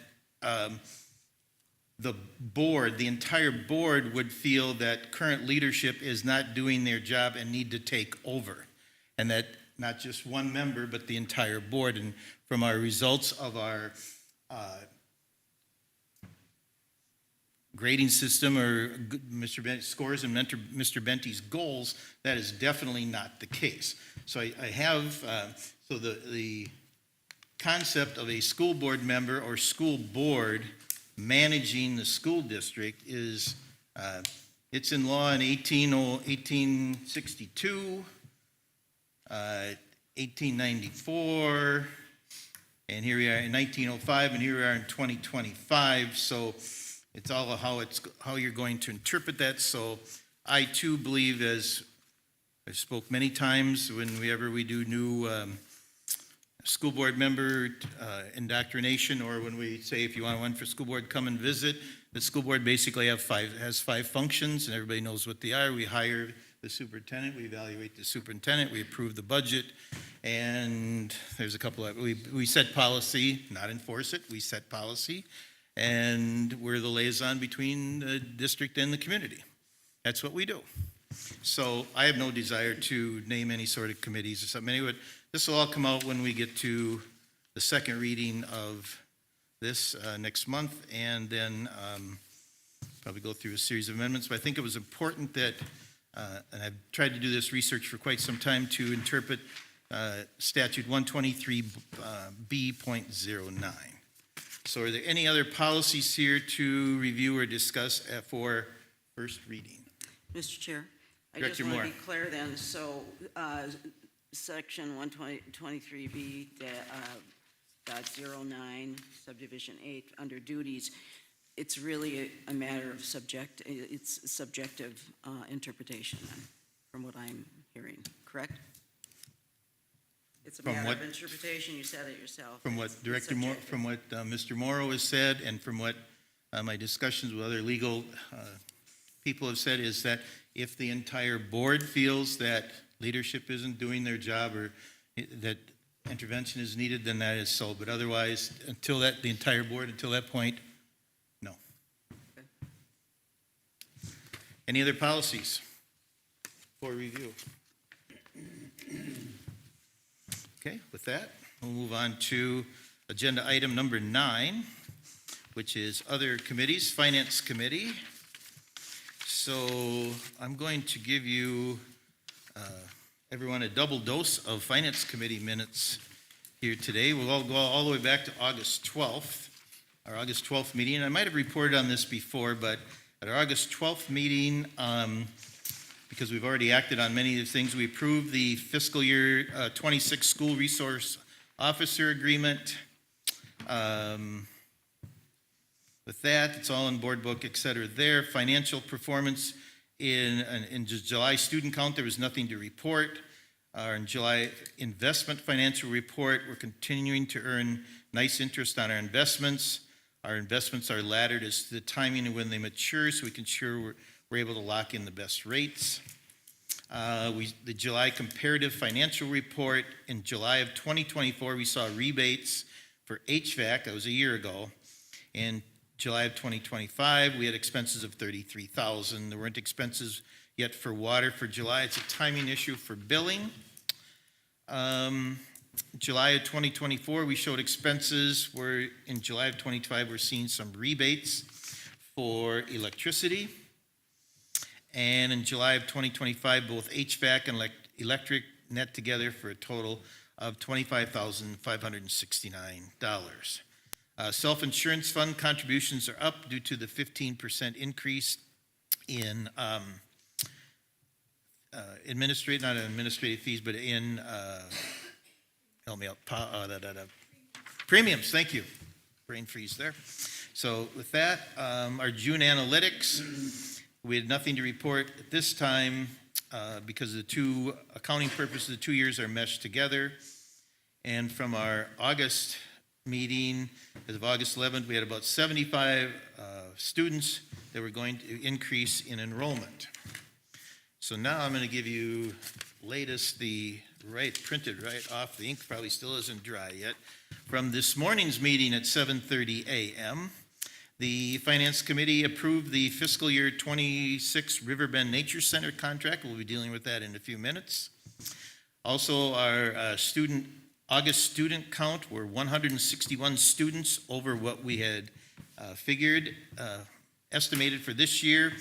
the board, the entire board would feel that current leadership is not doing their job and need to take over. And that not just one member, but the entire board. And from our results of our grading system or Mr. Bente's scores and Mr. Bente's goals, that is definitely not the case. So I have, the concept of a school board member or school board managing the school district is, it's in law in 1862, 1894, and here we are in 1905, and here we are in 2025. So it's all how you're going to interpret that. So I too believe, as I spoke many times whenever we do new school board member indoctrination, or when we say if you want one for school board, come and visit. The school board basically has five functions, and everybody knows what they are. We hire the superintendent, we evaluate the superintendent, we approve the budget, and there's a couple of, we set policy, not enforce it, we set policy, and we're the liaison between the district and the community. That's what we do. So I have no desire to name any sort of committees or something. Anyway, this will all come out when we get to the second reading of this next month, and then probably go through a series of amendments. But I think it was important that, and I've tried to do this research for quite some time, to interpret statute 123B.09. So are there any other policies here to review or discuss for first reading? Mr. Chair, I Director just want Moore. to be clear then, so section 123B.09, subdivision 8, under duties, it's really a matter of it's subjective interpretation then, from what I'm hearing, correct? It's a From matter what- of interpretation, you said it yourself. From what It's Director Moore, subjective. from what Mr. Morrow has said, and from what my discussions with other legal people have said, is that if the entire board feels that leadership isn't doing their job or that intervention is needed, then that is so. But otherwise, until that, the entire board, until that point, no. Okay. Any other policies for review? Okay, with that, we'll move on to agenda item number 9, which is other committees, Finance Committee. So I'm going to give you, everyone, a double dose of Finance Committee minutes here today. We'll all go all the way back to August 12th, our August 12th meeting. And I might have reported on this before, but at our August 12th meeting, because we've already acted on many of the things, we approved the fiscal year 26 school resource officer agreement. With that, it's all in board book, et cetera there. Financial performance in July student count, there was nothing to report. In July investment financial report, we're continuing to earn nice interest on our investments. Our investments are laddered as to the timing of when they mature, so we can ensure we're able to lock in the best rates. The July comparative financial report, in July of 2024, we saw rebates for HVAC, that was a year ago. In July of 2025, we had expenses of $33,000. There weren't expenses yet for water for July. It's a timing issue for billing. July of 2024, we showed expenses where in July of 2025, we're seeing some rebates for electricity. And in July of 2025, both HVAC and electric net together for a total of $25,569. Self-insurance fund contributions are up due to the 15% increase in not administrative fees, but in, help me out, premiums, thank you. Brain freeze there. So with that, our June analytics, we had nothing to report at this time because the two accounting purposes, the 2 years are meshed together. And from our August meeting, as of August 11th, we had about 75 students that were going to increase in enrollment. So now I'm going to give you latest, printed right off. The ink probably still isn't dry yet. From this morning's meeting at 7:30 a.m., the Finance Committee approved the fiscal year 26 Riverbend Nature Center contract. We'll be dealing with that in a few minutes. Also, our August student count were 161 students over what we had estimated for this year.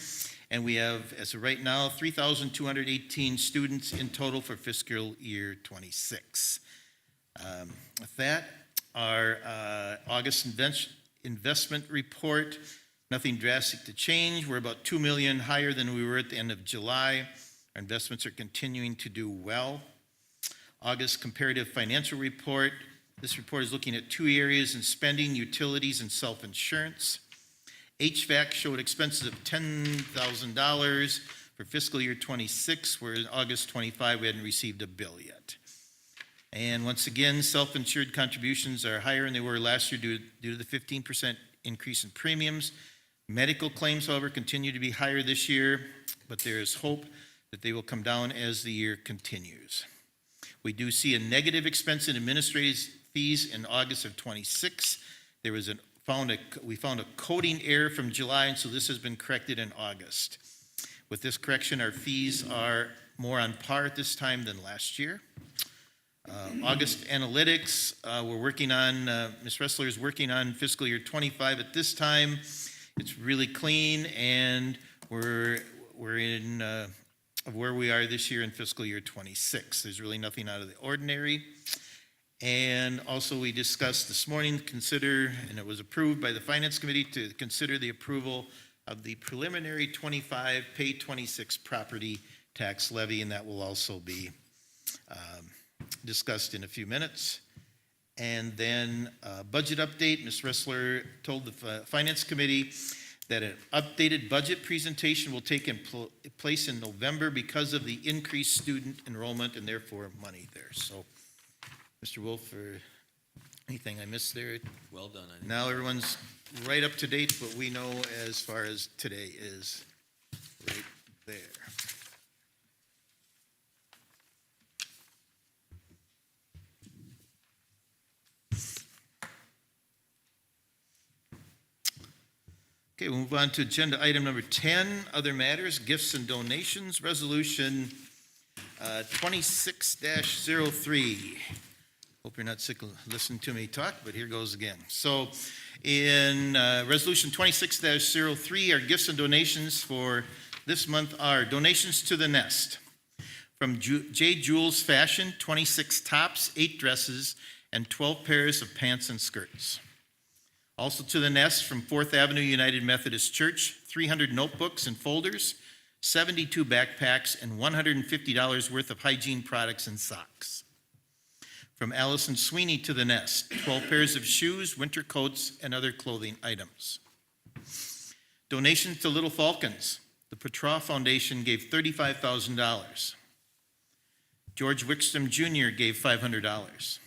And we have, as of right now, 3,218 students in total for fiscal year 26. With that, our August investment report, nothing drastic to change. We're about $2 million higher than we were at the end of July. Our investments are continuing to do well. August comparative financial report. This report is looking at two areas in spending, utilities, and self-insurance. HVAC showed expenses of $10,000 for fiscal year 26, whereas in August 25, we hadn't received a bill yet. And once again, self-insured contributions are higher than they were last year due to the 15% increase in premiums. Medical claims, however, continue to be higher this year, but there is hope that they will come down as the year continues. We do see a negative expense in administrative fees in August of 26. We found a coding error from July, and so this has been corrected in August. With this correction, our fees are more on par at this time than last year. August analytics, we're working on, Ms. Ressler is working on fiscal year 25 at this time. It's really clean, and we're in of where we are this year in fiscal year 26. There's really nothing out of the ordinary. And also we discussed this morning, and it was approved by the Finance Committee to consider the approval of the preliminary 25 pay 26 property tax levy, and that will also be discussed in a few minutes. And then budget update, Ms. Ressler told the Finance Committee that an updated budget presentation will take place in November because of the increased student enrollment and therefore money there. So, Mr. Wolf, or anything I missed there? Well done. I think. Now everyone's right up to date, what we know as far as today is right there. Okay, we'll move on to agenda item number 10, other matters, gifts and donations, resolution 26-03. Hope you're not sick of listening to me talk, but here goes again. So in resolution 26-03, our gifts and donations for this month are donations to the Nest. From J. Jules Fashion, 26 tops, 8 dresses, and 12 pairs of pants and skirts. Also to the Nest from 4th Avenue United Methodist Church, 300 notebooks and folders, 72 backpacks, and $150 worth of hygiene products and socks. From Allison Sweeney to the Nest, 12 pairs of shoes, winter coats, and other clothing items. Donations to Little Falcons. The Petra Foundation gave $35,000. George Wickstrom Jr. gave $500.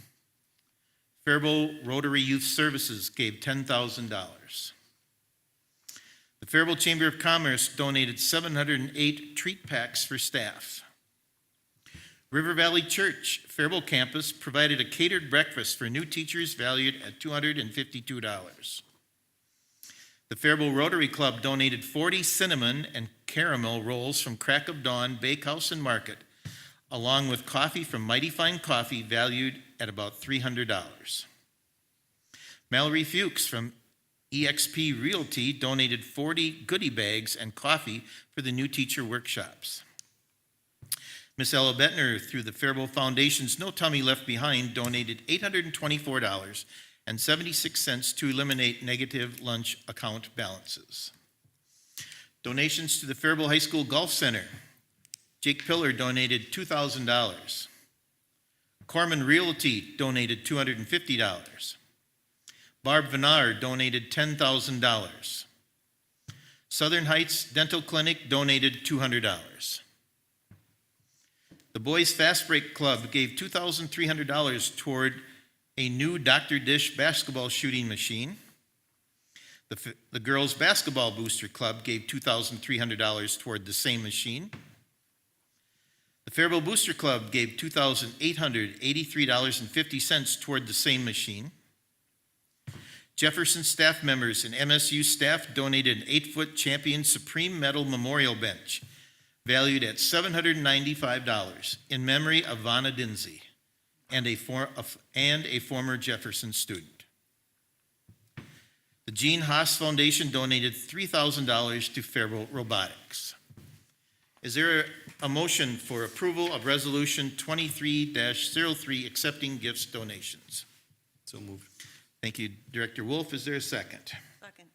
Faribault Rotary Youth Services gave $10,000. The Faribault Chamber of Commerce donated 708 treat packs for staff. River Valley Church, Faribault campus, provided a catered breakfast for new teachers valued at $252. The Faribault Rotary Club donated 40 cinnamon and caramel rolls from Crack of Dawn Bakehouse and Market, along with coffee from Mighty Fine Coffee valued at about $300. Mallory Fuchs from EXP Realty donated 40 goodie bags and coffee for the new teacher workshops. Miss Ella Bettner, through the Faribault Foundation's No Tummy Left Behind, donated $824.76 to eliminate negative lunch account balances. Donations to the Faribault High School Golf Center. Jake Pillar donated $2,000. Corman Realty donated $250. Barb Venard donated $10,000. Southern Heights Dental Clinic donated $200. The Boys Fast Break Club gave $2,300 toward a new Dr. Dish basketball shooting machine. The Girls Basketball Booster Club gave $2,300 toward the same machine. The Faribault Booster Club gave $2,883.50 toward the same machine. Jefferson staff members and MSU staff donated an 8-foot Champion Supreme Medal Memorial Bench valued at $795 in memory of Vanna Dinsey and a former Jefferson student. The Gene Haas Foundation donated $3,000 to Faribault Robotics. Is there a motion for approval of Resolution 23-03 accepting gifts donations? So moved. Thank you, Director Wolf. Is there a second? Second.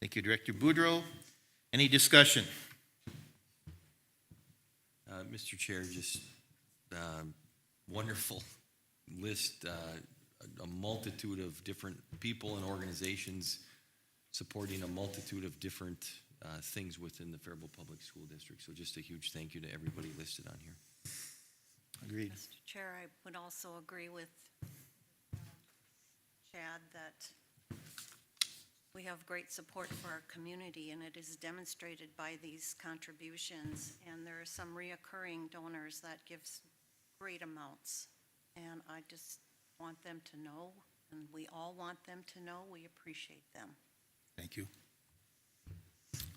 Thank you, Director Boudreau. Any discussion? Mr. Chair, just wonderful list, a multitude of different people and organizations supporting a multitude of different things within the Faribault Public School District. So just a huge thank you to everybody listed on here. Agreed. Mr. Chair, I would also agree with Chad that we have great support for our community, and it is demonstrated by these contributions. And there are some reoccurring donors that give great amounts. And I just want them to know, and we all want them to know, we appreciate them. Thank you.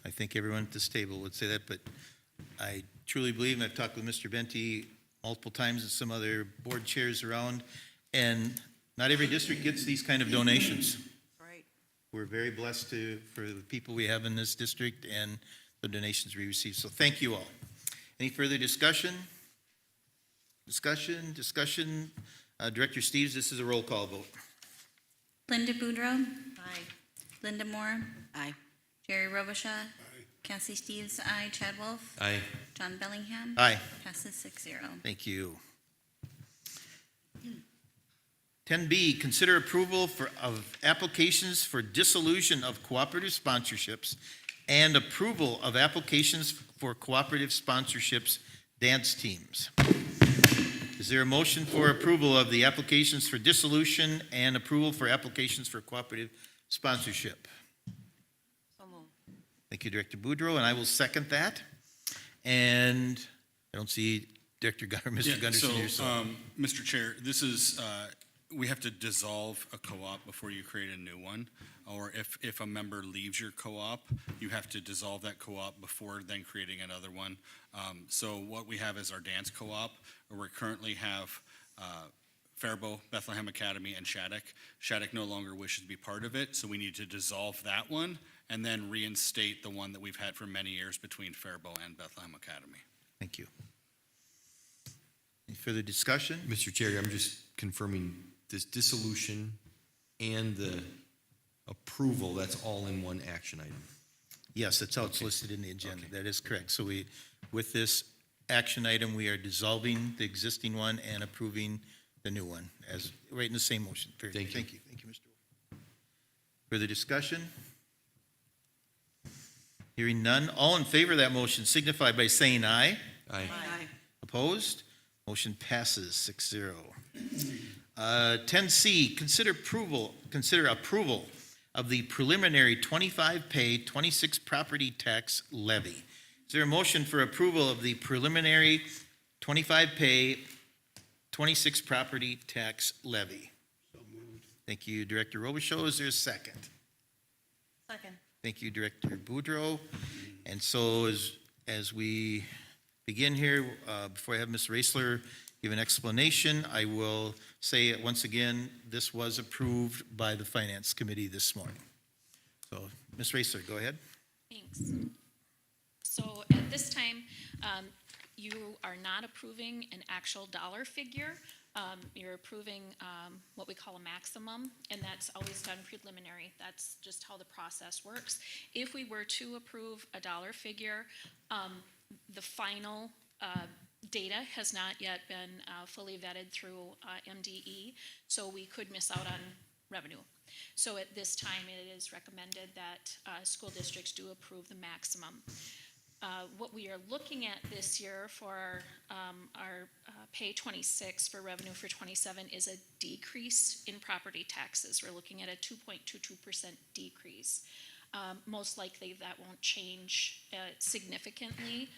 I think everyone at this table would say that, but I truly believe, and I've talked with Mr. Benty multiple times and some other board chairs around, and not every district gets these kind of donations. Right. We're very blessed for the people we have in this district and the donations we receive. So thank you all. Any further discussion? Discussion? Director Steves, this is a roll call vote. Linda Boudreau, Aye. Linda Moore, Aye. Jerry Robichaud, Cassie Steves, aye. Chad Wolf, Aye. John Bellingham. Aye. Passes 6-0. Thank you. 10B, consider approval of applications for dissolution of cooperative sponsorships and approval of applications for cooperative sponsorships dance teams. Is there a motion for approval of the applications for dissolution and approval for applications for cooperative sponsorship? So moved. Thank you, Director Boudreau, and I will second that. And I don't see Director Mr. Gunderson here. So, Mr. Chair, this is, we have to dissolve a co-op before you create a new one. Or if a member leaves your co-op, you have to dissolve that co-op before then creating another one. So what we have is our dance co-op, where we currently have Faribault, Bethlehem Academy, and Shattuck. Shattuck no longer wishes to be part of it, so we need to dissolve that one and then reinstate the one that we've had for many years between Faribault and Bethlehem Academy. thank you. Any further discussion? Mr. Chair, I'm just confirming this dissolution and the approval, that's all in one action item. Yes, that's how it's listed in the agenda. That is correct. So with this action item, we are dissolving the existing one and approving the new one as right in the same motion. Very good. Thank you. Thank you. Thank you, Mr. Wolf. Further discussion? Hearing none. All in favor of that motion signify by saying aye. Aye. Aye. Opposed? Motion passes 6-0. 10C, consider approval of the preliminary 25 pay 26 property tax levy. Is there a motion for approval of the preliminary 25 pay 26 property tax levy? So moved. Thank you, Director Robichaud. Is there a second? Second. Thank you, Director Boudreau. And so as we begin here, before I have Ms. Raisler give an explanation, I will say it once again, this was approved by the Finance Committee this morning. So, Ms. Raisler, go ahead. Thanks. So at this time, you are not approving an actual dollar figure. You're approving what we call a maximum, and that's always done preliminary. That's just how the process works. If we were to approve a dollar figure, the final data has not yet been fully vetted through MDE, so we could miss out on revenue. So at this time, it is recommended that school districts do approve the maximum. What we are looking at this year for our pay 26 for revenue for 27 is a decrease in property taxes. We're looking at a 2.22% decrease. Most likely that won't change significantly,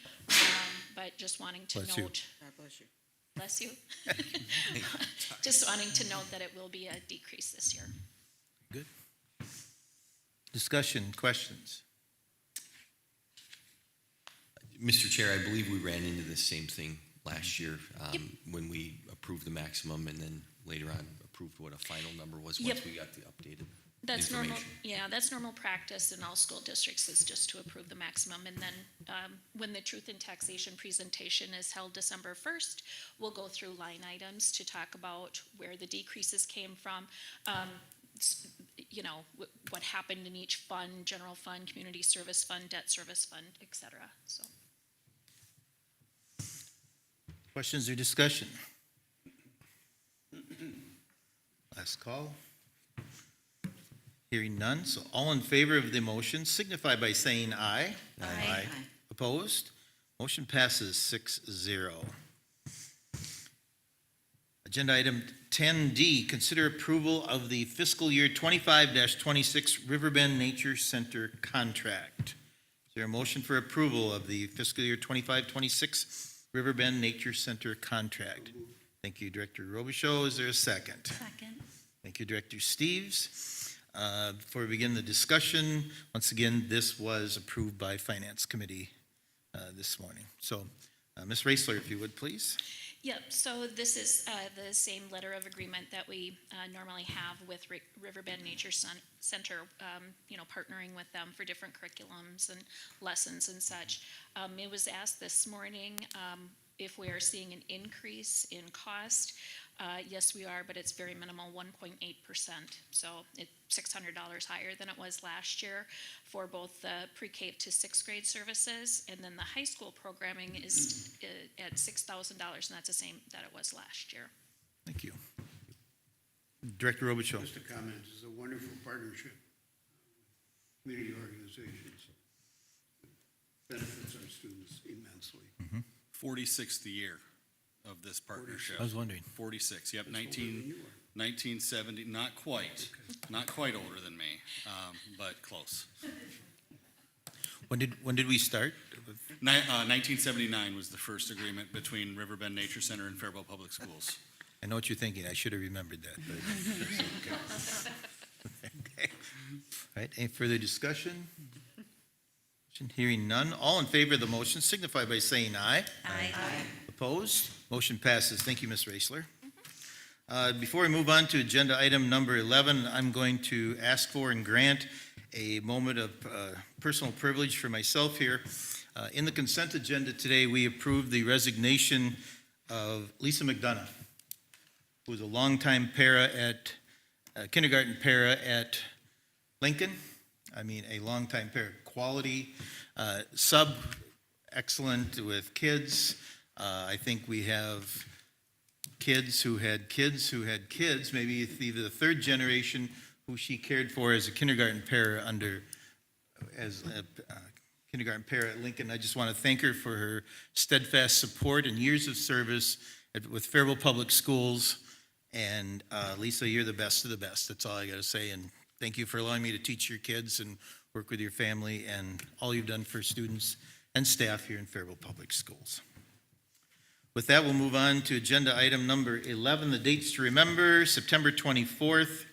but just wanting to Bless you. note. God bless you. Bless you. Just wanting to note that it will be a decrease this year. Good. Discussion, questions? Mr. Chair, I believe we ran into the same thing last year when we approved the maximum and then later on approved what a final number was once Yep. we got the updated That's normal. information. Yeah, that's normal practice in all school districts, is just to approve the maximum. And then when the truth in taxation presentation is held December 1st, we'll go through line items to talk about where the decreases came from, you know, what happened in each fund, general fund, community service fund, debt service fund, et cetera. So. Questions or discussion? Last call. Hearing none, so all in favor of the motion signify by saying aye. Aye. Opposed? Motion passes 6-0. Agenda item 10D, consider approval of the fiscal year 25-26 Riverbend Nature Center contract. Is there a motion for approval of the fiscal year 25-26 Riverbend Nature Center contract? Thank you, Director Robichaud. Is there a second? Second. Thank you, Director Steves. Before we begin the discussion, once again, this was approved by Finance Committee this morning. So, Ms. Raisler, if you would, please. Yep, so this is the same letter of agreement that we normally have with Riverbend Nature Center, you know, partnering with them for different curriculums and lessons and such. It was asked this morning if we are seeing an increase in cost. Yes, we are, but it's very minimal, 1.8%. So it's $600 higher than it was last year for both the pre-K to sixth grade services, and then the high school programming is at $6,000, and that's the same that it was last year. Thank you. Director Robichaud. Just a comment, it's a wonderful partnership. Community organizations. Benefits our students immensely. 46th year of this partnership. I was wondering. 46, yep, That's older than you are. 1970, not quite older than me, but close. When did we start? 1979 was the first agreement between Riverbend Nature Center and Faribault Public Schools. I know what you're thinking. I should have remembered that. But okay. All right, any further discussion? Hearing none. All in favor of the motion signify by saying aye. Aye. Opposed? Motion passes. Thank you, Ms. Raisler. Before we move on to agenda item number 11, I'm going to ask for and grant a moment of personal privilege for myself here. In the consent agenda today, we approved the resignation of Lisa McDonough, who was a longtime kindergarten para at Lincoln. I mean, a longtime para, quality, excellent with kids. I think we have kids who had kids who had kids, maybe either the third generation who she cared for as a kindergarten para as a kindergarten para at Lincoln. I just want to thank her for her steadfast support and years of service with Faribault Public Schools. And Lisa, you're the best of the best. That's all I got to say. And Thank you for allowing me to teach your kids and work with your family and all you've done for students and staff here in Faribault Public Schools. With that, we'll move on to agenda item number 11, the dates to remember. September 24th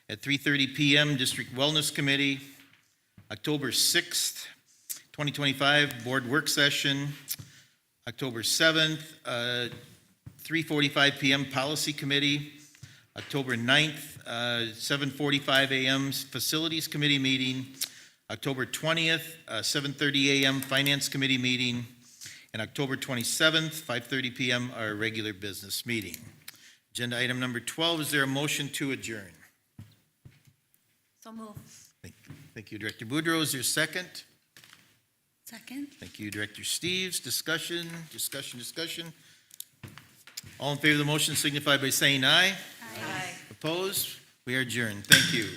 at 3:30 p.m., District Wellness Committee. October 6th, 2025, Board Work Session. October 7th, 3:45 p.m., Policy Committee. October 9th, 7:45 a.m., Facilities Committee meeting. October 20th, 7:30 a.m., Finance Committee meeting. And October 27th, 5:30 p.m., our regular business meeting. Agenda item number 12, is there a motion to adjourn? So move. Thank you, Director Boudreau. Is there a second? Second? Thank you, Director Steves. Discussion. All in favor of the motion signify by saying aye. Aye. Opposed? We are adjourned. Thank you.